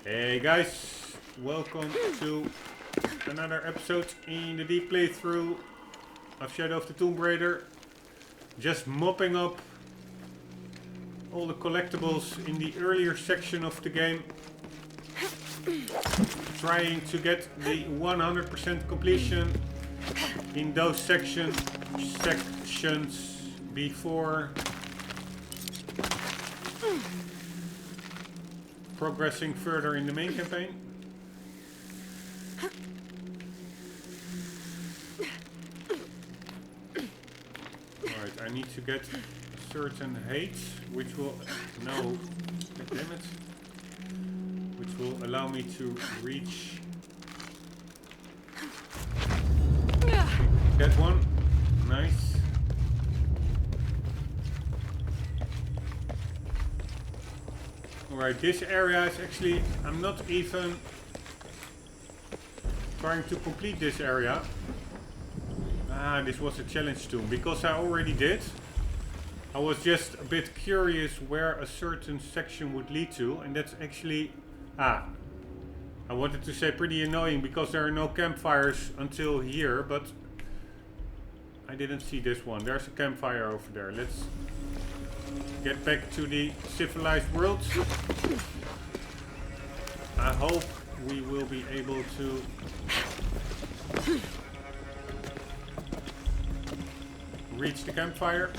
Hey guys, welcome to another episode in the deep playthrough of Shadow of the Tomb Raider. Just mopping up all the collectibles in the earlier section of the game. Trying to get the 100% completion in those sections before progressing further in the main campaign. Alright, I need to get a certain height, which will which will allow me to reach that one. Nice. Alright, this area is actually, I'm not even trying to complete this area. Ah, this was a challenge tomb, because I already did. I was just a bit curious where a certain section would lead to, and that's actually, I wanted to say pretty annoying because there are no campfires until here, but I didn't see this one. There's a campfire over there. Let's get back to the civilized world. I hope we will be able to reach the campfire.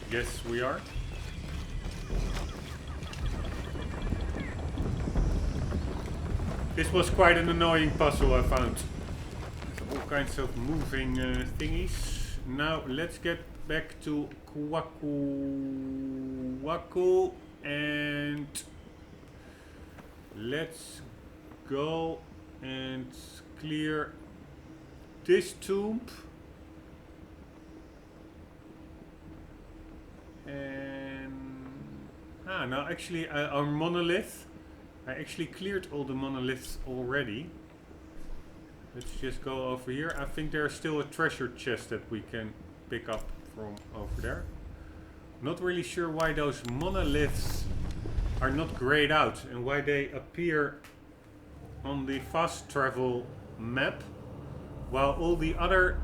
Yes, we are. This was quite an annoying puzzle, I found. All kinds of moving thingies. Now let's get back to Waku and let's go and clear this tomb. And no, actually our monolith. I actually cleared all the monoliths already. Let's just go over here. I think there's still a treasure chest that we can pick up from over there. Not really sure why those monoliths are not grayed out and why they appear on the fast travel map while all the other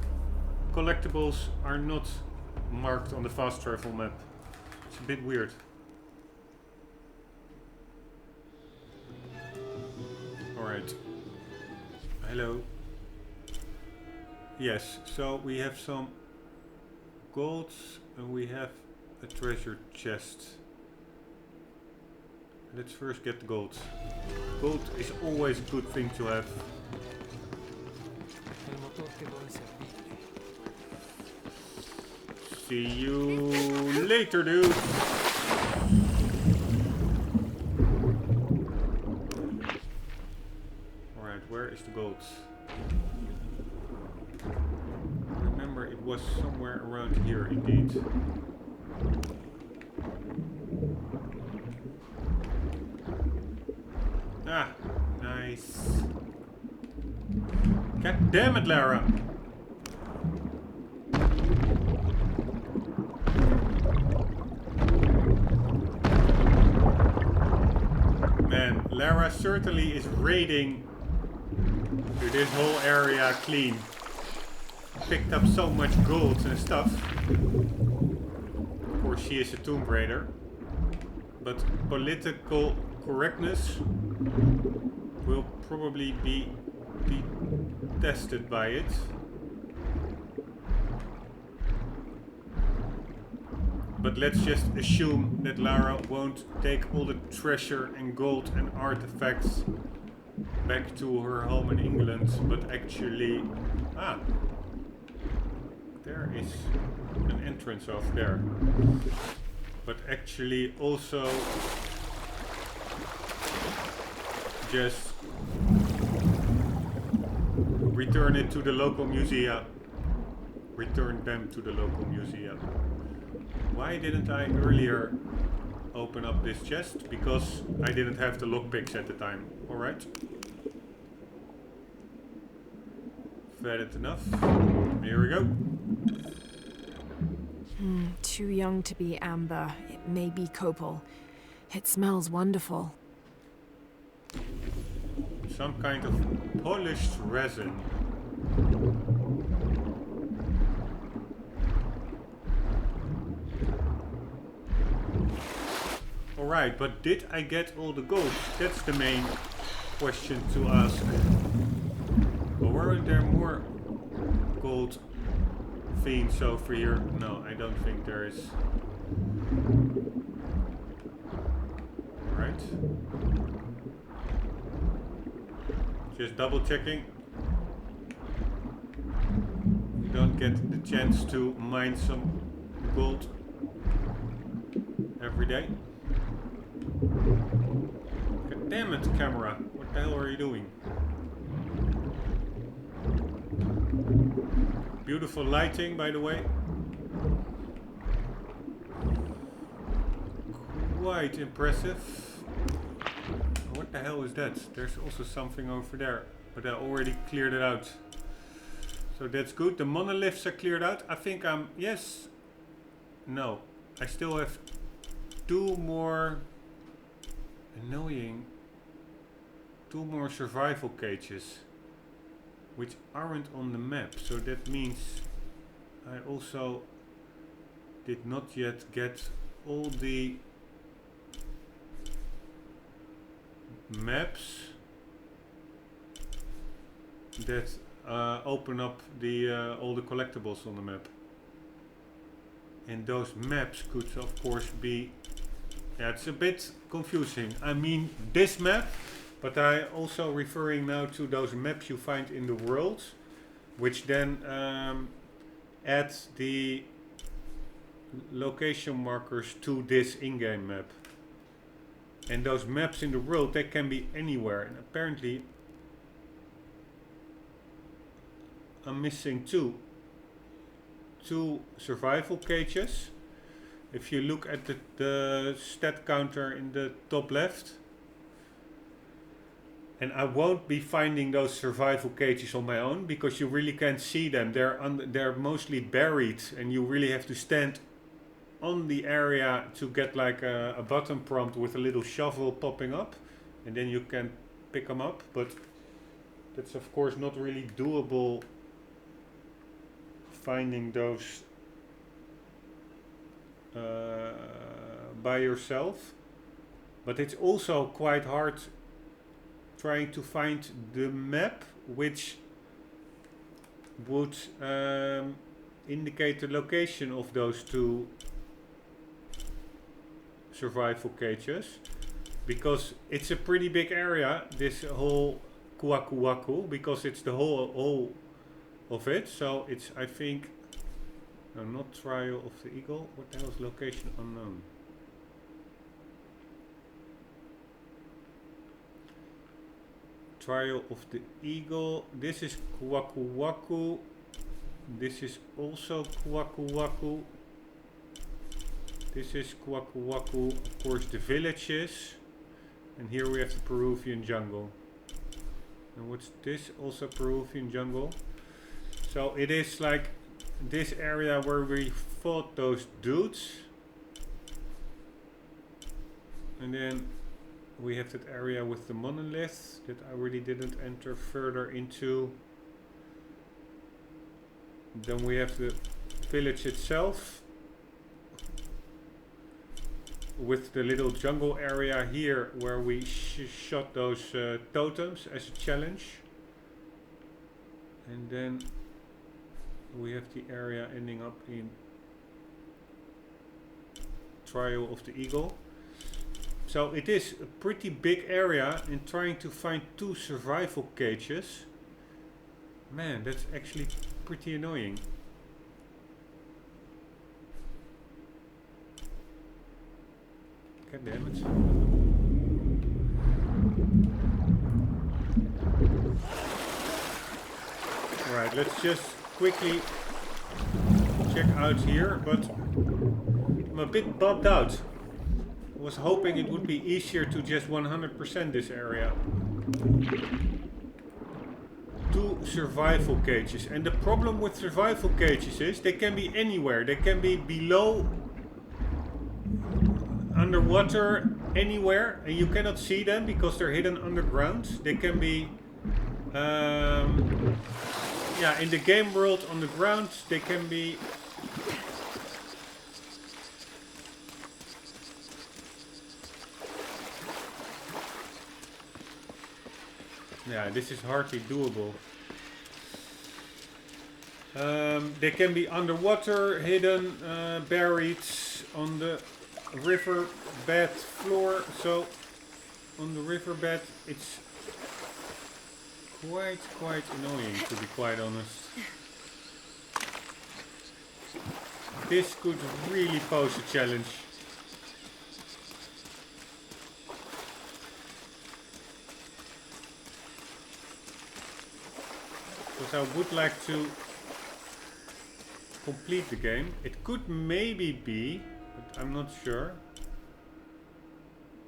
collectibles are not marked on the fast travel map. It's a bit weird. Alright. Hello. Yes, so we have some gold and we have a treasure chest. Let's first get the gold. Gold is always a good thing to have. See you later, dude. Alright, where is the gold? Remember, it was somewhere around here, indeed. Ah, nice. God damn it, Lara! Man, Lara certainly is raiding this whole area clean. Picked up so much gold and stuff. Of course, she is a Tomb Raider. But political correctness will probably be tested by it. But let's just assume that Lara won't take all the treasure and gold and artifacts back to her home in England, but actually... there is an entrance off there. But actually also just return it to the local museum. Return them to the local museum. Why didn't I earlier open up this chest? Because I didn't have the lockpicks at the time. Alright. Valid enough. Here we go. Too young to be amber. It may be copal. It smells wonderful. Some kind of polished resin. Alright, but did I get all the gold? That's the main question to ask. But weren't there more gold fiends over here? No, I don't think there is. Alright. Just double checking. We don't get the chance to mine some gold every day. God damn it, camera. What the hell are you doing? Beautiful lighting, by the way. Quite impressive. What the hell is that? There's also something over there, but I already cleared it out. So that's good. The monoliths are cleared out. I think I'm... Yes. No. I still have 2 more... Annoying. 2 more survival cages. Which aren't on the map. So that means I also did not yet get all the maps that open up the all the collectibles on the map. And those maps could of course be... Yeah, it's a bit confusing. I mean this map, but I also referring now to those maps you find in the world, which then add the location markers to this in-game map. And those maps in the world, they can be anywhere. And apparently I'm missing two survival cages. If you look at the stat counter in the top left, and I won't be finding those survival cages on my own because you really can't see them. They're mostly buried, and you really have to stand on the area to get like a button prompt with a little shovel popping up, and then you can pick them up. But that's of course not really doable, finding those by yourself. But it's also quite hard trying to find the map which would indicate the location of those two survival cages, because it's a pretty big area, this whole Kuaku Waku, because it's the whole of it. So it's, I think, no, not Trial of the Eagle. What the hell is location unknown? Trial of the Eagle. This is Kuaku Waku. This is also Kuaku Waku. This is Kuaku Waku. Of course, the villages. And here we have the Peruvian jungle. And what's this? Also Peruvian jungle. So it is like this area where we fought those dudes. And then we have that area with the monolith that I really didn't enter further into. Then we have the village itself with the little jungle area here where we shot those totems as a challenge. And then we have the area ending up in Trial of the Eagle. So it is a pretty big area, and trying to find two survival cages, man, that's actually pretty annoying. God damn it. Alright, let's just quickly check out here, but I'm a bit bummed out. I was hoping it would be easier to just 100% this area. 2 survival cages. And the problem with survival cages is they can be anywhere. They can be below, underwater, anywhere, and you cannot see them because they're hidden underground. They can be yeah, in the game world on the ground. They can be yeah, this is hardly doable. They can be underwater, hidden, buried on the riverbed floor. So on the riverbed, it's quite annoying, to be quite honest. This could really pose a challenge. Because I would like to complete the game. It could maybe be, but I'm not sure.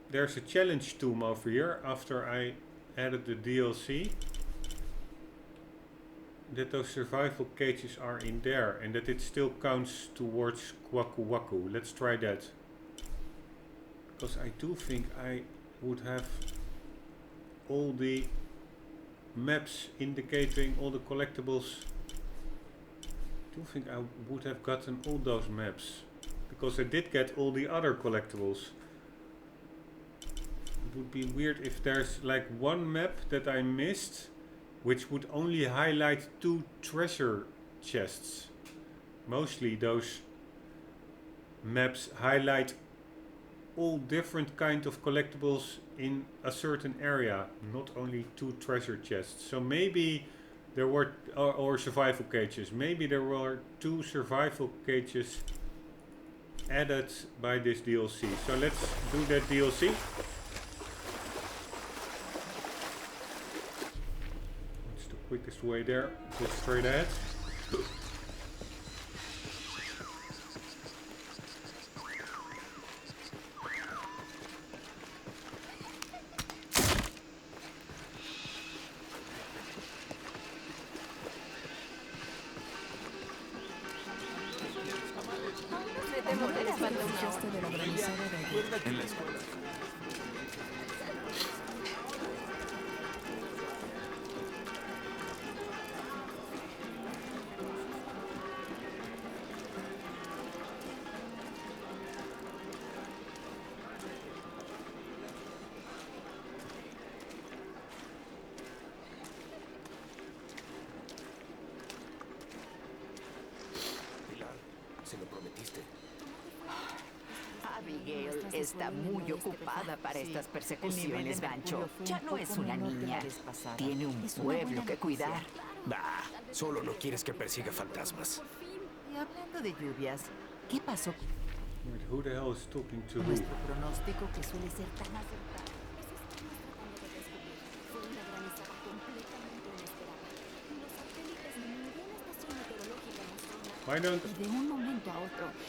There's a challenge tomb over here after I added the DLC. That those survival cages are in there and that it still counts towards Kwaku Waku. Let's try that. Because I do think I would have all the maps indicating all the collectibles. I do think I would have gotten all those maps. Because I did get all the other collectibles. It would be weird if there's like one map that I missed, which would only highlight 2 treasure chests. Mostly those maps highlight all different kind of collectibles in a certain area, not only 2 treasure chests. So maybe there were, or survival cages, maybe there were 2 survival cages added by this DLC. So let's do that DLC. Quickest way there, just straight ahead. Está muy ocupada para estas persecuciones, Gancho. Ya no es una niña. Tiene un pueblo que cuidar. Bah, solo no quieres que persiga fantasmas. Y hablando de lluvias, ¿qué pasó? Wait, who the hell is talking to who? Nuestro pronóstico que suele ser tan acertado. Why don't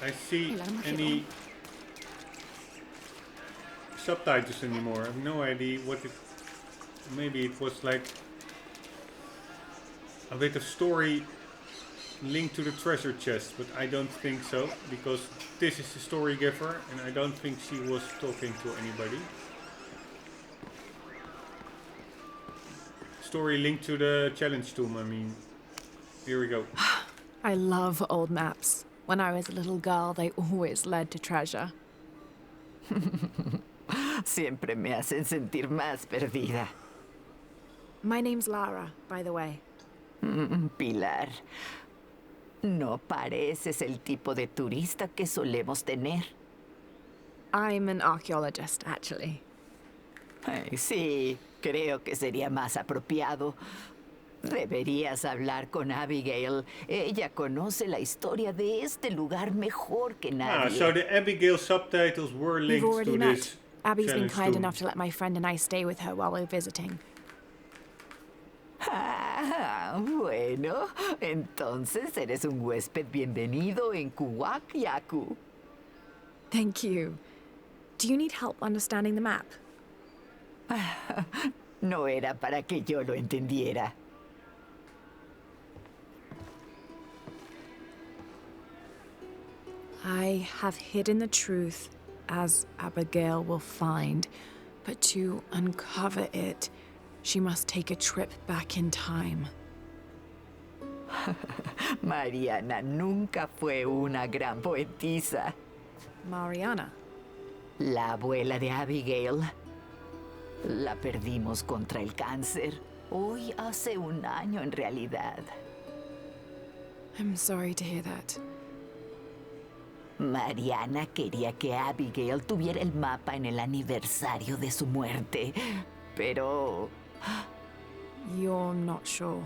I see any subtitles anymore? I have no idea what it... Maybe it was like a bit of story linked to the treasure chest, but I don't think so, because this is the story giver and I don't think she was talking to anybody. Story linked to the challenge tomb, I mean. Here we go. I love old maps. When I was a little girl, they always led to treasure. Siempre me hacen sentir más perdida. My name's Lara, by the way. Pilar, no pareces el tipo de turista que solemos tener. I'm an archaeologist, actually. Ay, sí, creo que sería más apropiado. Deberías hablar con Abigail. Ella conoce la historia de este lugar mejor que nadie. So the Abigail subtitles were linked We've already to met. this. Abby's been kind enough to let my friend and I stay with her while we're visiting. Ah, bueno, entonces eres un huésped bienvenido en Kuwak Yaku. Thank you. Do you need help understanding the map? No era para que yo lo entendiera. I have hidden the truth, as Abigail will find, but to uncover it, she must take a trip back in time. Mariana nunca fue una gran poetisa. Mariana. La abuela de Abigail. La perdimos contra el cáncer. Hoy hace un año en realidad. I'm sorry to hear that. Mariana quería que Abigail tuviera el mapa en el aniversario de su muerte, pero You're not sure.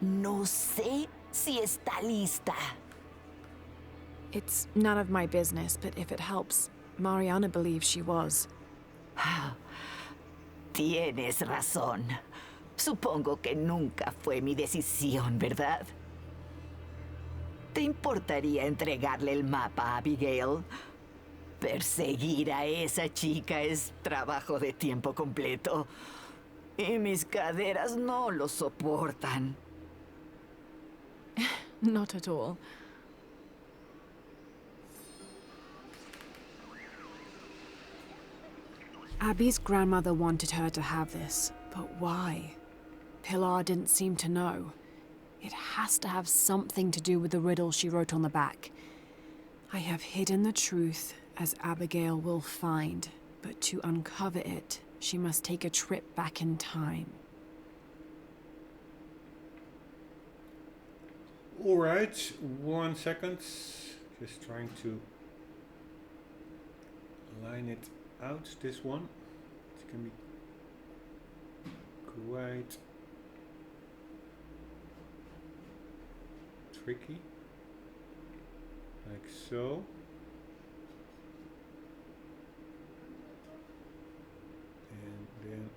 no sé si está lista. It's none of my business, but if it helps, Mariana believes she was. Tienes razón. Supongo que nunca fue mi decisión, ¿verdad? ¿Te importaría entregarle el mapa a Abigail? Perseguir a esa chica es trabajo de tiempo completo. Y mis caderas no lo soportan. Not at all. Abby's grandmother wanted her to have this, but why? Pilar didn't seem to know. It has to have something to do with the riddle she wrote on the back. I have hidden the truth, as Abigail will find, but to uncover it, she must take a trip back in time. Alright, 1 second. Just trying to line it out, this one. It can be quite tricky. Like so. And then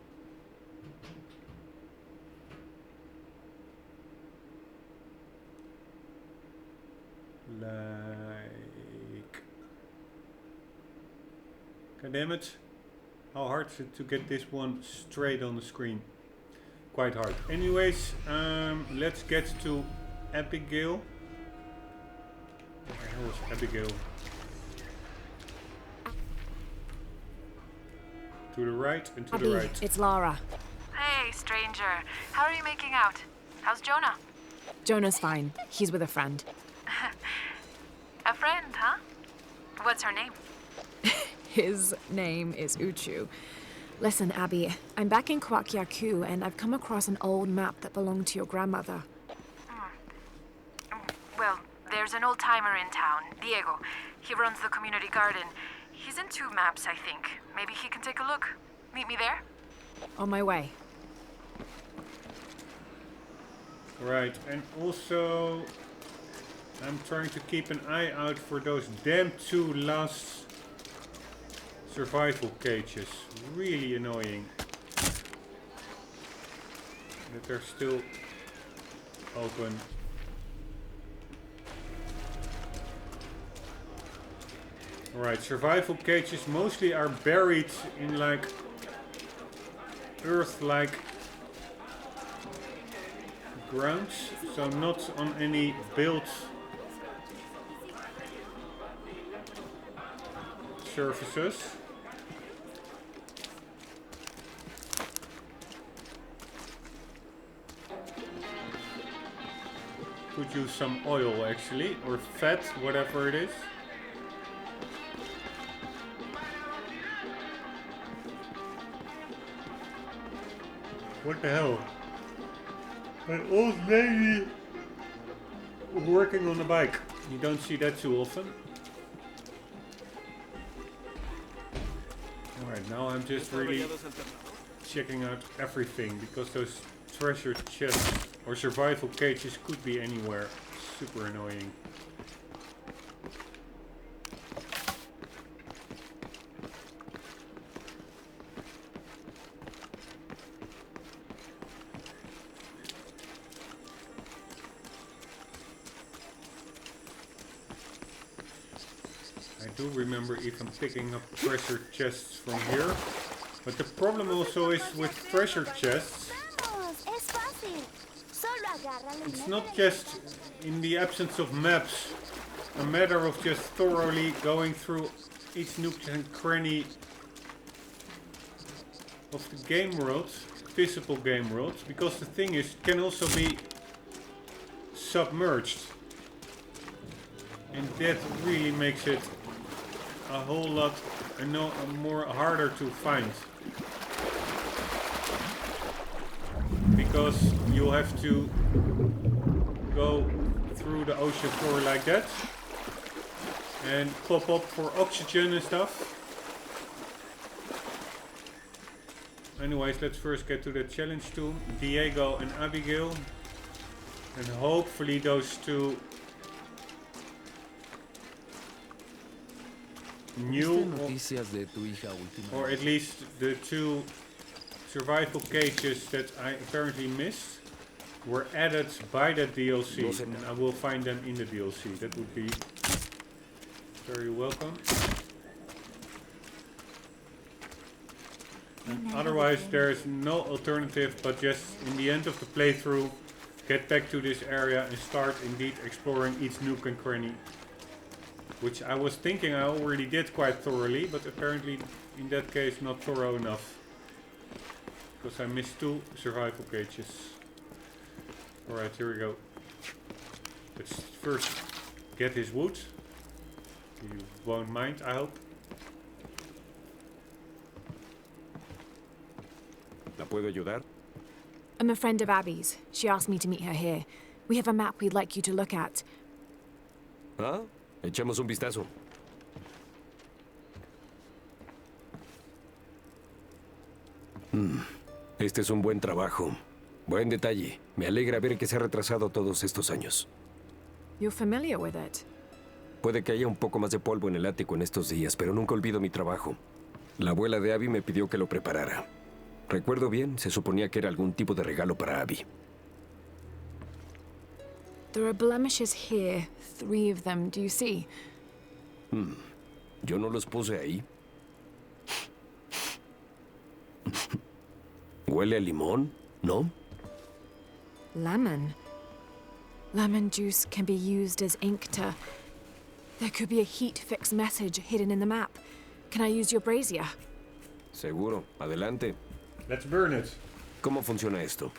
like, god damn it, how hard is it to get this one straight on the screen? Quite hard. Anyways, let's get to Abigail. Where the hell is Abigail? To the right and to Abby, the right. it's Lara. Hey, stranger. How are you making out? How's Jonah? Jonah's fine. He's with a friend. A friend, huh? What's her name? His name is Uchu. Listen, Abby, I'm back in Kwakyaku and I've come across an old map that belonged to your grandmother. Well, there's an old-timer in town, Diego. He runs the community garden. He's into maps, I think. Maybe he can take a look. Meet me there? On my way. Right, and also I'm trying to keep an eye out for those damn 2 last survival cages. Really annoying that they're still open. Alright, survival cages mostly are buried in like earth-like grounds, so not on any built surfaces. Could use some oil actually, or fat, whatever it is. What the hell? An old lady working on a bike. You don't see that too often. Alright, now I'm just really checking out everything, because those treasure chests or survival cages could be anywhere. Super annoying. I do remember even picking up treasure chests from here, but the problem also is with treasure chests, it's not just in the absence of maps a matter of just thoroughly going through each nook and cranny of the game world, visible game world, because the thing is, it can also be submerged. And that really makes it a whole lot more harder to find. Because you'll have to go through the ocean floor like that and pop up for oxygen and stuff. Anyways, let's first get to the challenge tomb. Diego and Abigail. And hopefully those two new, or at least the two survival cages that I apparently missed were added by that DLC, and I will find them in the DLC. That would be very welcome. Otherwise, there's no alternative but just in the end of the playthrough, get back to this area and start indeed exploring each nook and cranny. Which I was thinking I already did quite thoroughly, but apparently in that case not thorough enough. Because I missed 2 survival cages. Alright, here we go. Let's first get his wood. You won't mind, I hope. ¿La puedo ayudar? I'm a friend of Abby's. She asked me to meet her here. We have a map we'd like you to look at. Ah, echemos un vistazo. Este es un buen trabajo. Buen detalle. Me alegra ver que se ha retrasado todos estos años. You're familiar with it? Puede que haya un poco más de polvo en el ático en estos días, pero nunca olvido mi trabajo. La abuela de Abby me pidió que lo preparara. Recuerdo bien, se suponía que era algún tipo de regalo para Abby. There are blemishes here, 3 of them, do you see? Yo no los puse ahí. ¿Huele a limón? ¿No? Lemon. Lemon juice can be used as ink to... There could be a heat fix message hidden in the map. Can I use your brazier? Seguro. Adelante. Let's burn it. ¿Cómo funciona esto?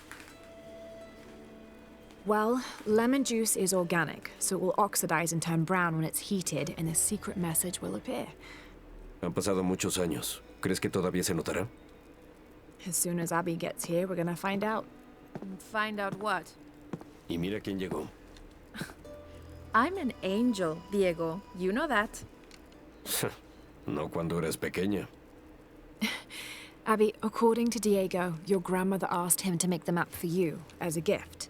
Well, lemon juice is organic, so it will oxidize and turn brown when it's heated, and a secret message will appear. Han pasado muchos años. ¿Crees que todavía se notará? As soon as Abby gets here, we're gonna find out. Find out what? Y mira quién llegó. I'm an angel, Diego. You know that. No cuando eras pequeña. Abby, according to Diego, your grandmother asked him to make the map for you, as a gift.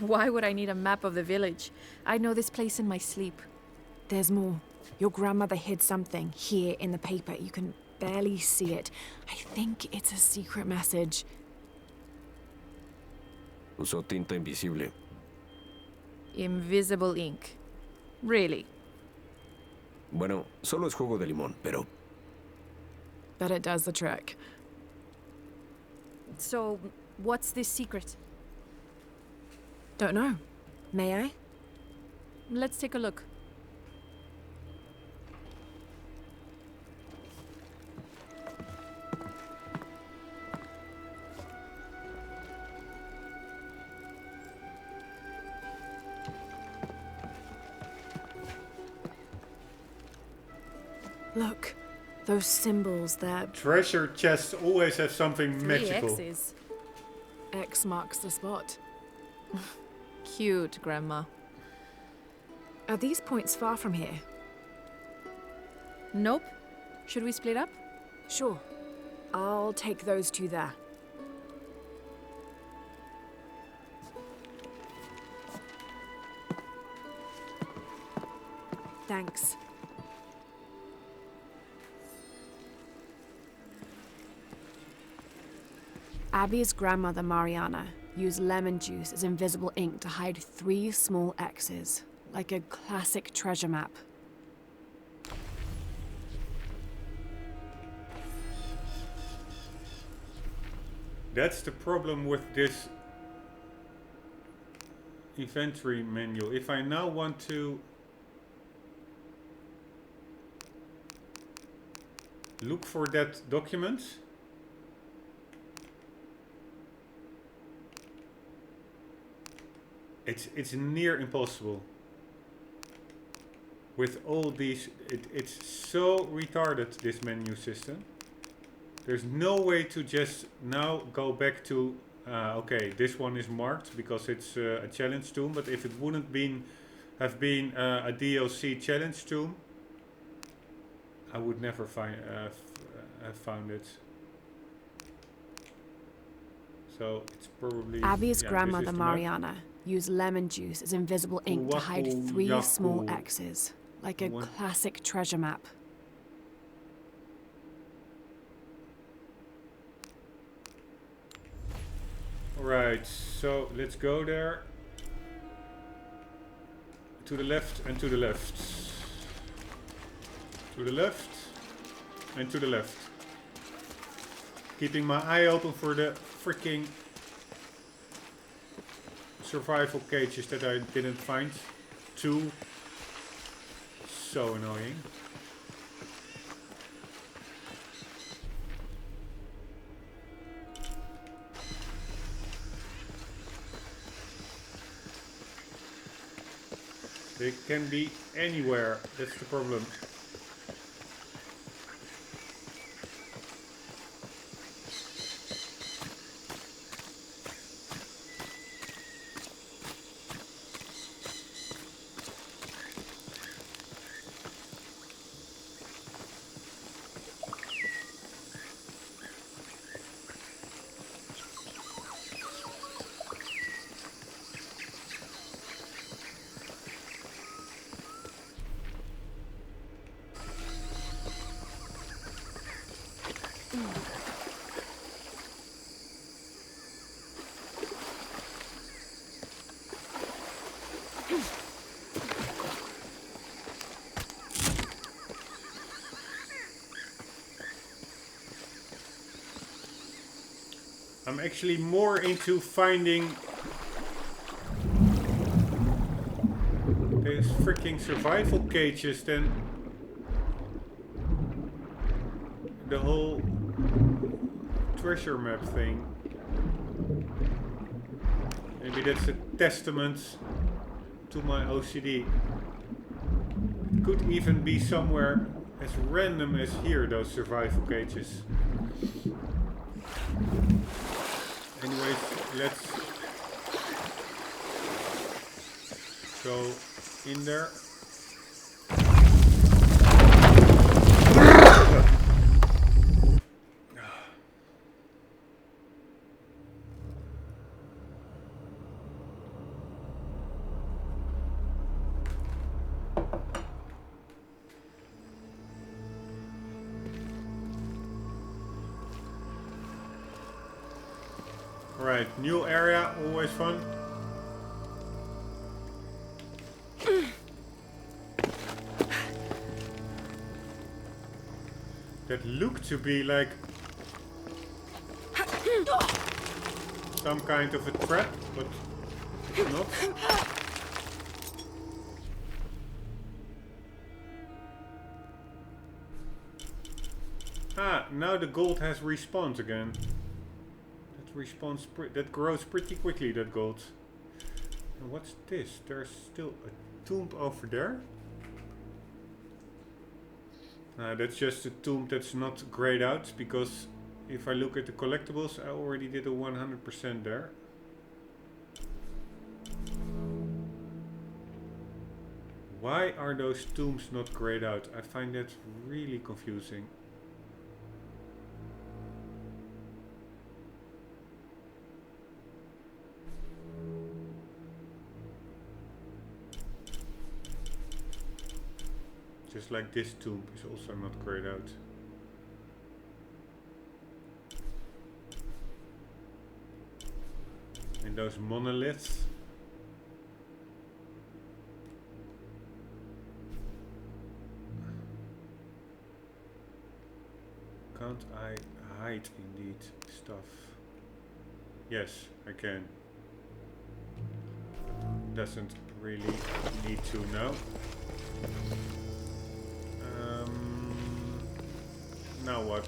Why would I need a map of the village? I know this place in my sleep. There's more. Your grandmother hid something here in the paper. You can barely see it. I think it's a secret message. Usó tinta invisible. Invisible ink. Really? Bueno, solo es jugo de limón, pero... But it does the trick. So, what's this secret? Don't know. May I? Let's take a look. Look, those symbols, they're... Treasure chests always have something 3 magical. X's. X marks the spot. Cute, Grandma. Are these points far from here? Nope. Should we split up? Sure. I'll take those 2 there. Thanks. Abby's grandmother, Mariana, used lemon juice as invisible ink to hide 3 small X's, like a classic treasure map. That's the problem with this. inventory menu. If I now want to look for that document, it's near impossible. With all these, it's so retarded, this menu system. There's no way to just now go back to okay, this one is marked because it's a challenge tomb, but if it wouldn't have been a DLC challenge tomb, I would never have found it. So it's probably Abby's yeah, grandmother this is the map. Mariana used lemon juice as invisible ink to hide Wahoo 3 yahoo. small X's, like a What? classic treasure map. Alright, so let's go there. To the left and to the left. To the left and to the left. Keeping my eye open for the freaking survival cages that I didn't find. 2. So annoying. They can be anywhere, that's the problem. I'm actually more into finding these freaking survival cages than the whole treasure map thing. Maybe that's a testament to my OCD. It could even be somewhere as random as here, those survival cages. Anyways, let's go in there. Alright, new area, always fun. That looked to be like some kind of a trap, but it's not. Ah, now the gold has respawned again. That grows pretty quickly, that gold. And what's this? There's still a tomb over there. That's just a tomb that's not grayed out, because if I look at the collectibles, I already did a 100% there. Why are those tombs not grayed out? I find that really confusing. Just like this tomb is also not grayed out. And those monoliths. Can't I hide indeed stuff? Yes, I can. doesn't really need to know. Now what?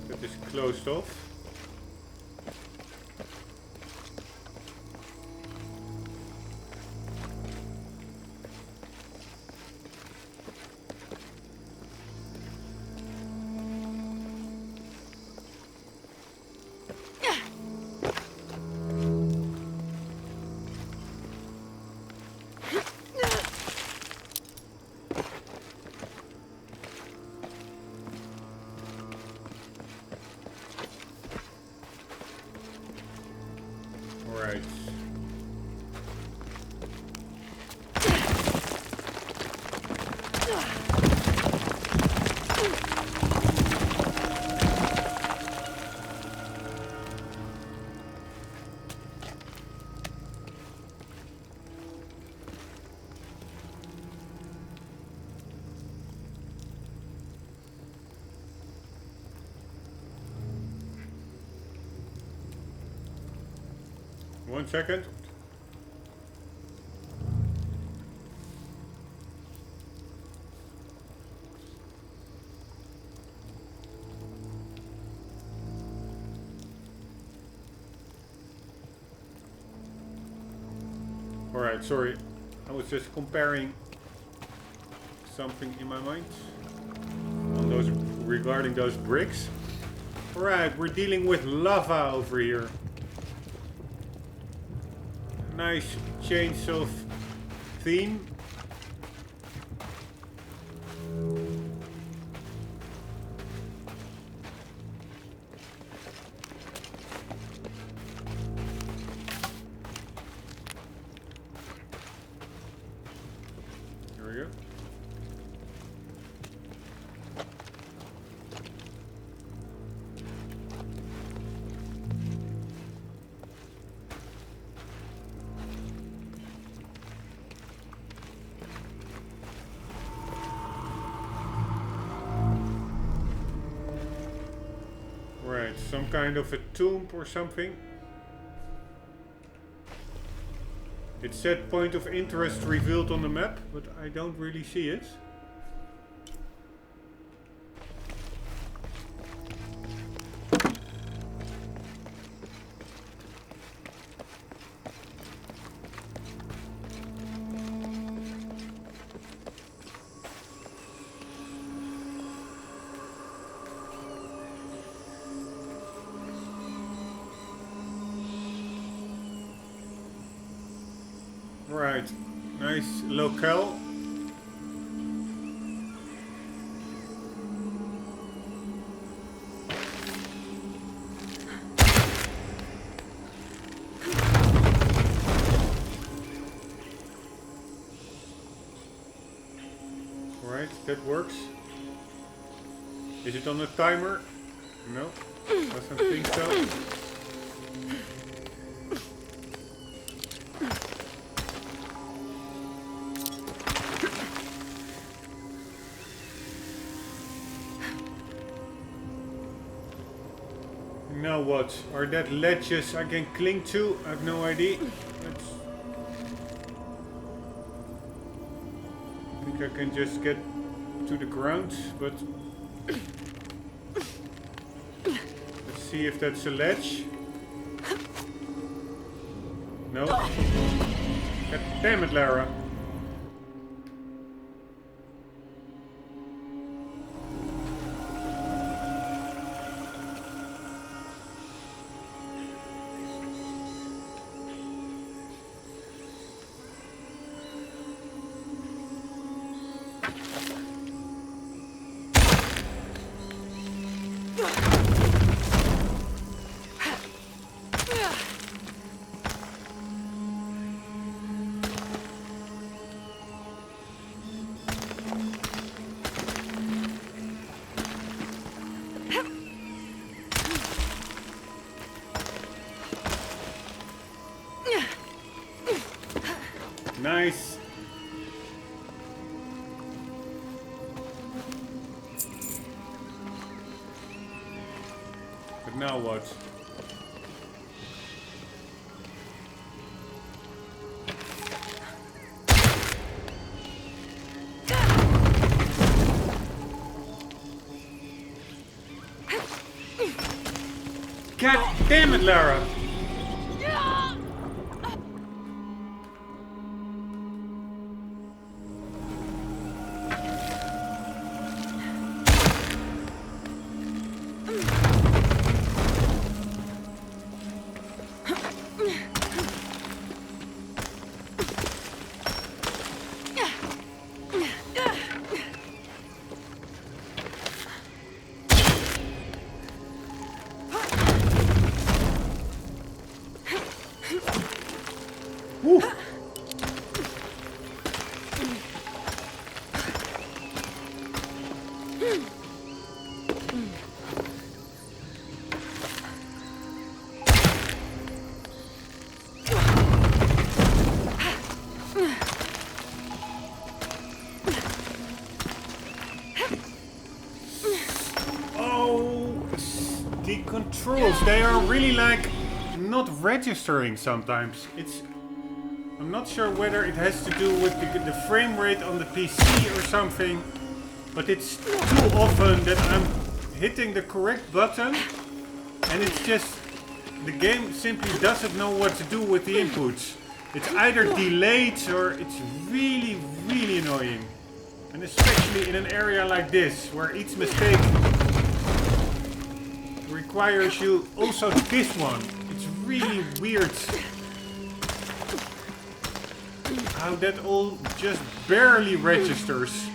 That is closed off. Right. One second. Alright, sorry. I was just comparing something in my mind on those regarding those bricks. Alright, we're dealing with lava over here. Nice change of theme. Here we go. Right, some kind of a tomb or something. It said point of interest revealed on the map, but I don't really see it. Right, nice locale. Right, that works. Is it on a timer? No, doesn't think so. Now what? Are that ledges I can cling to? I have no idea. I think I can just get to the ground, but let's see if that's a ledge. No. God damn it, Lara. Nice. But now what? God damn it, Lara! Woo. Oh, the controls, they are really like not registering sometimes. I'm not sure whether it has to do with the frame rate on the PC or something, but it's too often that I'm hitting the correct button and it's just, the game simply doesn't know what to do with the inputs. It's either delayed or it's really, really annoying. And especially in an area like this, where each mistake requires you, also this one. It's really weird how that all just barely registers.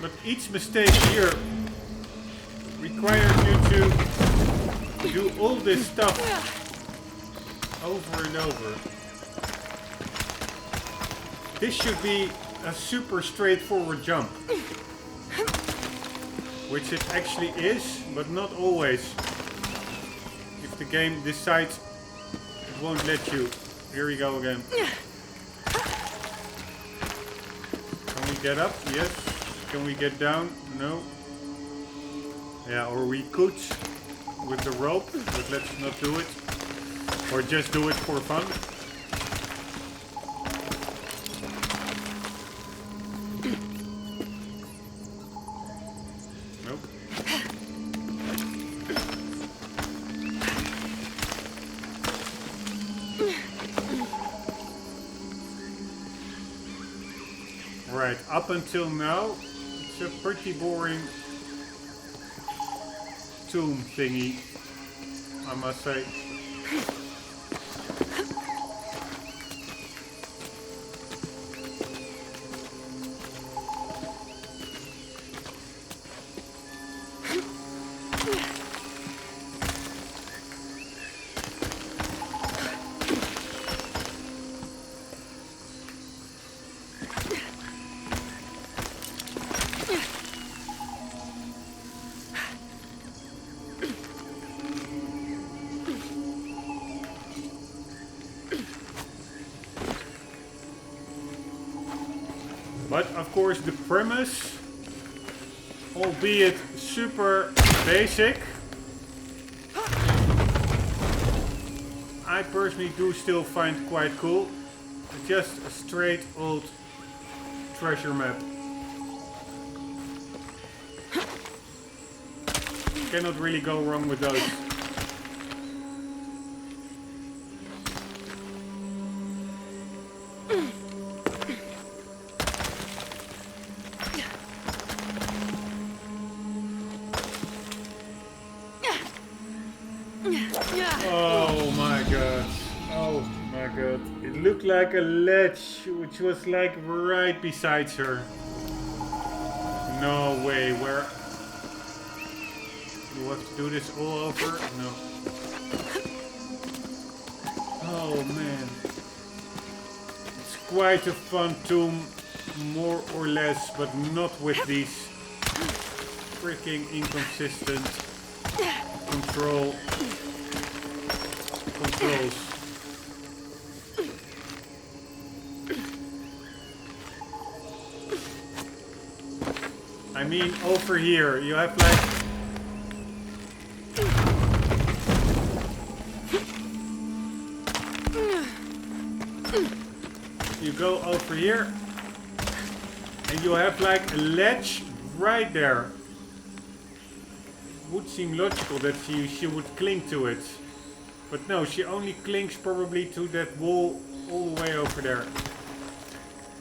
But each mistake here requires you to do all this stuff over and over. This should be a super straightforward jump. Which it actually is, but not always. If the game decides it won't let you. Here we go again. Can we get up? Yes. Can we get down? No. Yeah, or we could with the rope, but let's not do it. Or just do it for fun. Nope. Right, up until now, it's a pretty boring tomb thingy, I must say. But of course the premise, albeit super basic, I personally do still find quite cool. It's just a straight old treasure map. Cannot really go wrong with those. Oh my god. Oh my god. It looked like a ledge which was like right beside her. No way. Where? You have to do this all over? No. Oh man. It's quite a fun tomb, more or less, but not with these freaking inconsistent controls. I mean, over here you have like you go over here and you have like a ledge right there. would seem logical that she would cling to it. But no, she only clings probably to that wall all the way over there.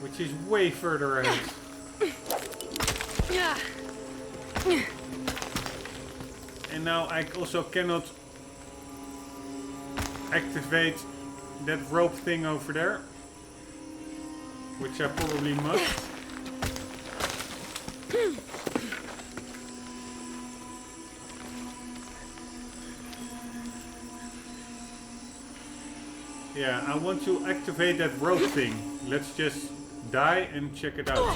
Which is way further ahead. And now I also cannot activate that rope thing over there. Which I probably must. Yeah, I want to activate that rope thing. Let's just die and check it out.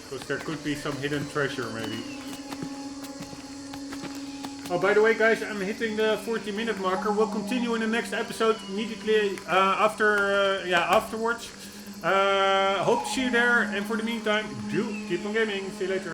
Because there could be some hidden treasure maybe. Oh, by the way, guys, I'm hitting the 40-minute marker. We'll continue in the next episode immediately afterwards. Hope to see you there. And for the meantime, do keep on gaming. See you later.